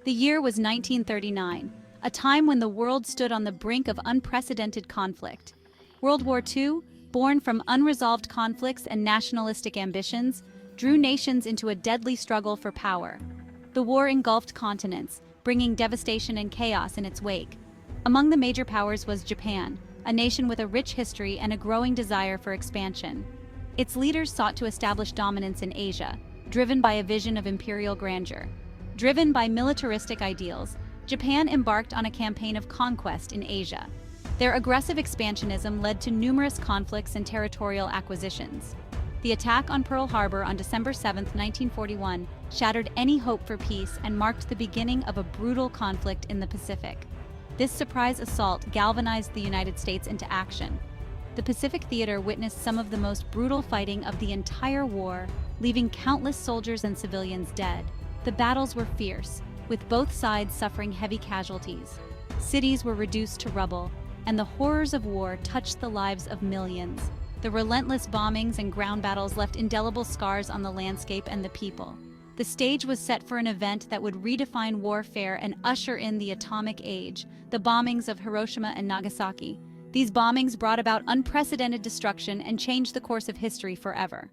The year was 1939, a time when the world stood on the brink of unprecedented conflict. World War II, born from unresolved conflicts and nationalistic ambitions, drew nations into a deadly struggle for power. The war engulfed continents, bringing devastation and chaos in its wake. Among the major powers was Japan, a nation with a rich history and a growing desire for expansion. Its leaders sought to establish dominance in Asia, driven by a vision of imperial grandeur. Driven by militaristic ideals, Japan embarked on a campaign of conquest in Asia. Their aggressive expansionism led to numerous conflicts and territorial acquisitions. The attack on Pearl Harbor on December 7, 1941, shattered any hope for peace and marked the beginning of a brutal conflict in the Pacific. This surprise assault galvanized the United States into action. The Pacific theater witnessed some of the most brutal fighting of the entire war, leaving countless soldiers and civilians dead. The battles were fierce, with both sides suffering heavy casualties. Cities were reduced to rubble, and the horrors of war touched the lives of millions. The relentless bombings and ground battles left indelible scars on the landscape and the people. The stage was set for an event that would redefine warfare and usher in the atomic age, the bombings of Hiroshima and Nagasaki. These bombings brought about unprecedented destruction and changed the course of history forever.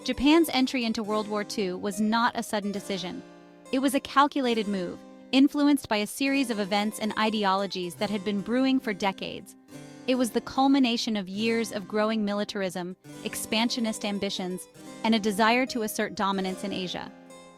Japan's entry into World War II was not a sudden decision. It was a calculated move, influenced by a series of events and ideologies that had been brewing for decades. It was the culmination of years of growing militarism, expansionist ambitions, and a desire to assert dominance in Asia.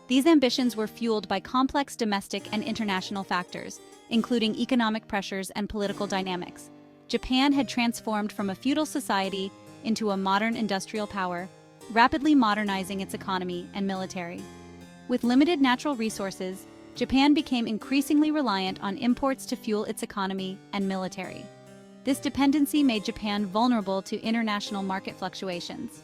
These ambitions were fueled by complex domestic and international factors, including economic pressures and political dynamics. Japan had transformed from a feudal society into a modern industrial power, rapidly modernizing its economy and military. With limited natural resources, Japan became increasingly reliant on imports to fuel its economy and military. This dependency made Japan vulnerable to international market fluctuations.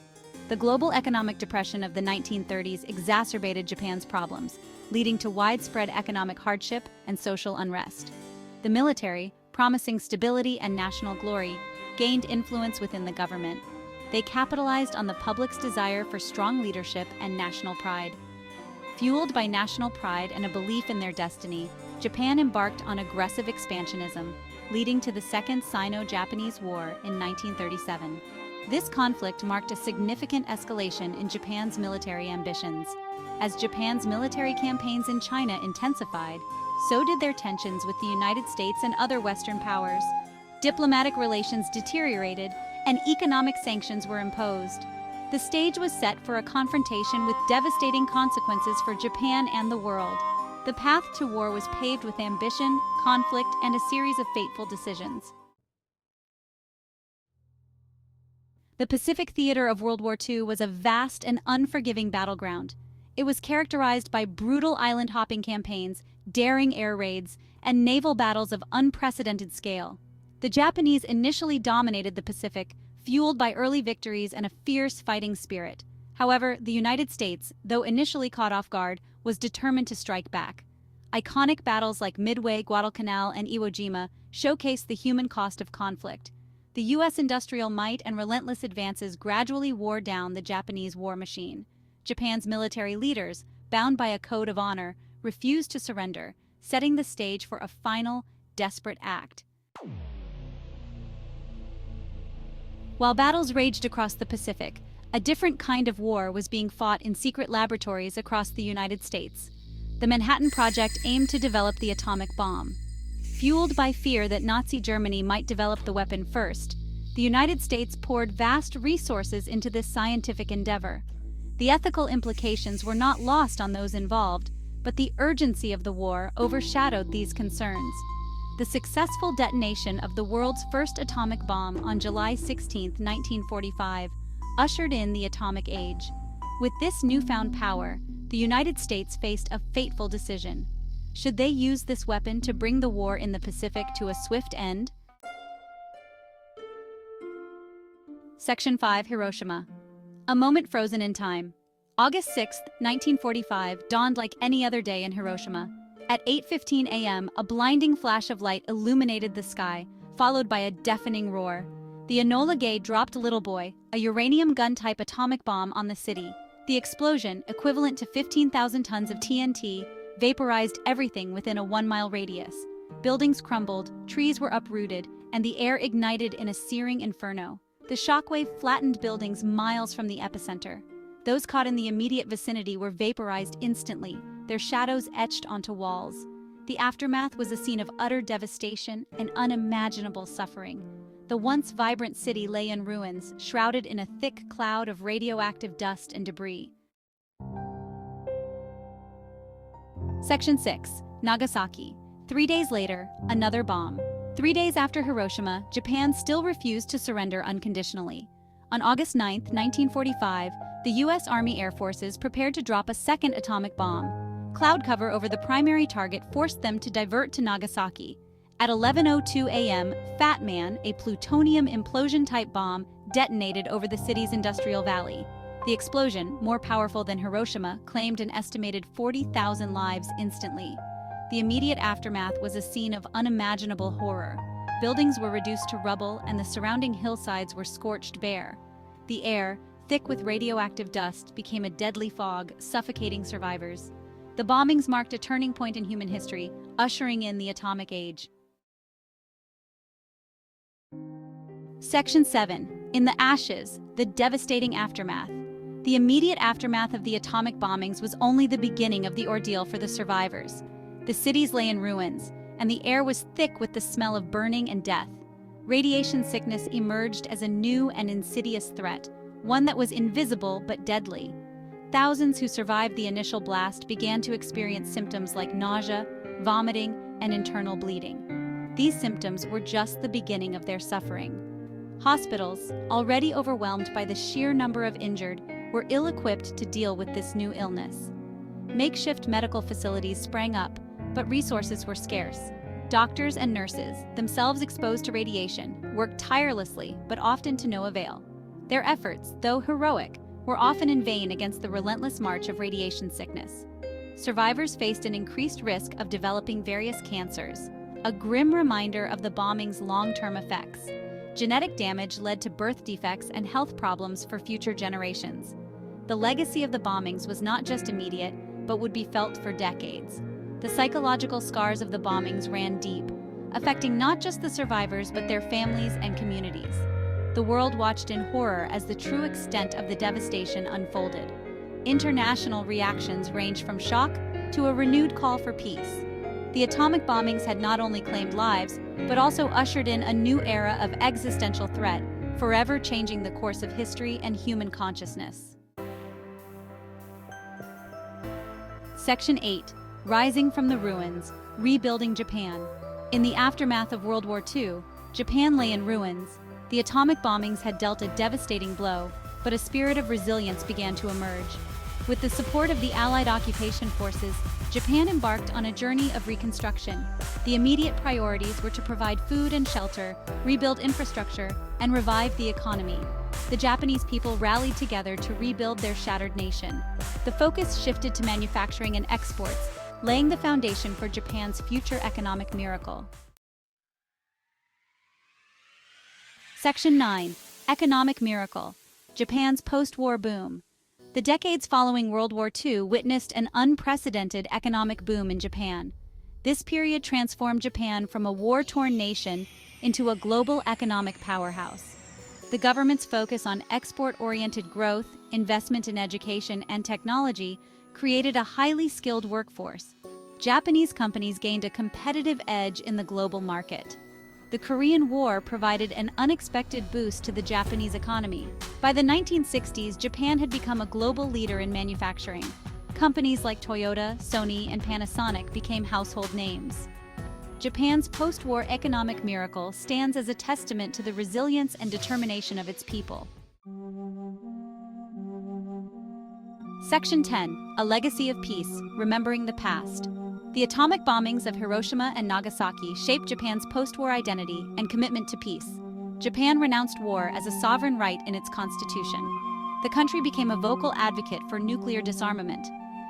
The global economic depression of the 1930s exacerbated Japan's problems, leading to widespread economic hardship and social unrest. The military, promising stability and national glory, gained influence within the government. They capitalized on the public's desire for strong leadership and national pride. Fueled by national pride and a belief in their destiny, Japan embarked on aggressive expansionism, leading to the Second Sino-Japanese War in 1937. This conflict marked a significant escalation in Japan's military ambitions. As Japan's military campaigns in China intensified, so did their tensions with the United States and other Western powers. Diplomatic relations deteriorated, and economic sanctions were imposed. The stage was set for a confrontation with devastating consequences for Japan and the world. The path to war was paved with ambition, conflict, and a series of fateful decisions. The Pacific theater of World War II was a vast and unforgiving battleground. It was characterized by brutal island-hopping campaigns, daring air raids, and naval battles of unprecedented scale. The Japanese initially dominated the Pacific, fueled by early victories and a fierce fighting spirit. However, the United States, though initially caught off guard, was determined to strike back. Iconic battles like Midway, Guadalcanal, and Iwo Jima showcased the human cost of conflict. The U.S. industrial might and relentless advances gradually wore down the Japanese war machine. Japan's military leaders, bound by a code of honor, refused to surrender, setting the stage for a final, desperate act. While battles raged across the Pacific, a different kind of war was being fought in secret laboratories across the United States. The Manhattan Project aimed to develop the atomic bomb. Fueled by fear that Nazi Germany might develop the weapon first, the United States poured vast resources into this scientific endeavor. The ethical implications were not lost on those involved, but the urgency of the war overshadowed these concerns. The successful detonation of the world's first atomic bomb on July 16, 1945, ushered in the atomic age. With this newfound power, the United States faced a fateful decision. Should they use this weapon to bring the war in the Pacific to a swift end? Section 5, Hiroshima. A moment frozen in time. August 6, 1945, dawned like any other day in Hiroshima. At 8:15 a.m., a blinding flash of light illuminated the sky, followed by a deafening roar. The Enola Gay dropped Little Boy, a uranium gun-type atomic bomb, on the city. The explosion, equivalent to 15,000 tons of TNT, vaporized everything within a 1-mile radius. Buildings crumbled, trees were uprooted, and the air ignited in a searing inferno. The shockwave flattened buildings miles from the epicenter. Those caught in the immediate vicinity were vaporized instantly, their shadows etched onto walls. The aftermath was a scene of utter devastation and unimaginable suffering. The once vibrant city lay in ruins, shrouded in a thick cloud of radioactive dust and debris. Section 6. Nagasaki. 3 days later, another bomb. 3 days after Hiroshima, Japan still refused to surrender unconditionally. On August 9, 1945, the U.S. Army Air Forces prepared to drop a second atomic bomb. Cloud cover over the primary target forced them to divert to Nagasaki. At 11:02 a.m., Fat Man, a plutonium implosion-type bomb, detonated over the city's industrial valley. The explosion, more powerful than Hiroshima, claimed an estimated 40,000 lives instantly. The immediate aftermath was a scene of unimaginable horror. Buildings were reduced to rubble and the surrounding hillsides were scorched bare. The air, thick with radioactive dust, became a deadly fog, suffocating survivors. The bombings marked a turning point in human history, ushering in the atomic age. Section 7. In the ashes, the devastating aftermath. The immediate aftermath of the atomic bombings was only the beginning of the ordeal for the survivors. The cities lay in ruins, and the air was thick with the smell of burning and death. Radiation sickness emerged as a new and insidious threat, one that was invisible but deadly. Thousands who survived the initial blast began to experience symptoms like nausea, vomiting, and internal bleeding. These symptoms were just the beginning of their suffering. Hospitals, already overwhelmed by the sheer number of injured, were ill-equipped to deal with this new illness. Makeshift medical facilities sprang up, but resources were scarce. Doctors and nurses, themselves exposed to radiation, worked tirelessly but often to no avail. Their efforts, though heroic, were often in vain against the relentless march of radiation sickness. Survivors faced an increased risk of developing various cancers, a grim reminder of the bombing's long-term effects. Genetic damage led to birth defects and health problems for future generations. The legacy of the bombings was not just immediate, but would be felt for decades. The psychological scars of the bombings ran deep, affecting not just the survivors but their families and communities. The world watched in horror as the true extent of the devastation unfolded. International reactions ranged from shock to a renewed call for peace. The atomic bombings had not only claimed lives, but also ushered in a new era of existential threat, forever changing the course of history and human consciousness. Section 8. Rising from the ruins, rebuilding Japan. In the aftermath of World War II, Japan lay in ruins. The atomic bombings had dealt a devastating blow, but a spirit of resilience began to emerge. With the support of the Allied occupation forces, Japan embarked on a journey of reconstruction. The immediate priorities were to provide food and shelter, rebuild infrastructure, and revive the economy. The Japanese people rallied together to rebuild their shattered nation. The focus shifted to manufacturing and exports, laying the foundation for Japan's future economic miracle. Section 9. Economic Miracle. Japan's post-war boom. The decades following World War II witnessed an unprecedented economic boom in Japan. This period transformed Japan from a war-torn nation into a global economic powerhouse. The government's focus on export-oriented growth, investment in education, and technology created a highly skilled workforce. Japanese companies gained a competitive edge in the global market. The Korean War provided an unexpected boost to the Japanese economy. By the 1960s, Japan had become a global leader in manufacturing. Companies like Toyota, Sony, and Panasonic became household names. Japan's post-war economic miracle stands as a testament to the resilience and determination of its people. Section 10. A Legacy of Peace, Remembering the Past. The atomic bombings of Hiroshima and Nagasaki shaped Japan's post-war identity and commitment to peace. Japan renounced war as a sovereign right in its constitution. The country became a vocal advocate for nuclear disarmament.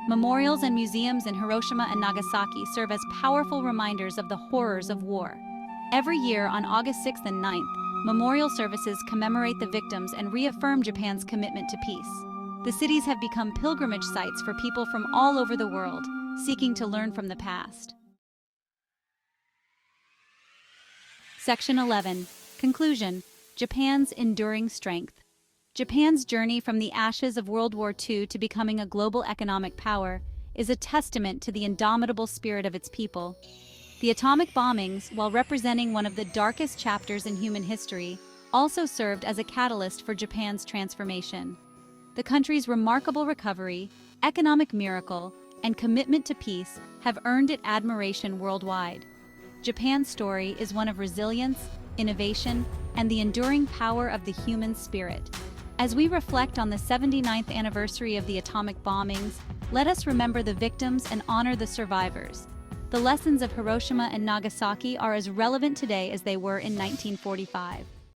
Memorials and museums in Hiroshima and Nagasaki serve as powerful reminders of the horrors of war. Every year on August 6th and 9th, memorial services commemorate the victims and reaffirm Japan's commitment to peace. The cities have become pilgrimage sites for people from all over the world, seeking to learn from the past. Section 11. Conclusion. Japan's enduring strength. Japan's journey from the ashes of World War II to becoming a global economic power is a testament to the indomitable spirit of its people. The atomic bombings, while representing one of the darkest chapters in human history, also served as a catalyst for Japan's transformation. The country's remarkable recovery, economic miracle, and commitment to peace have earned it admiration worldwide. Japan's story is one of resilience, innovation, and the enduring power of the human spirit. As we reflect on the 79th anniversary of the atomic bombings, let us remember the victims and honor the survivors. The lessons of Hiroshima and Nagasaki are as relevant today as they were in 1945.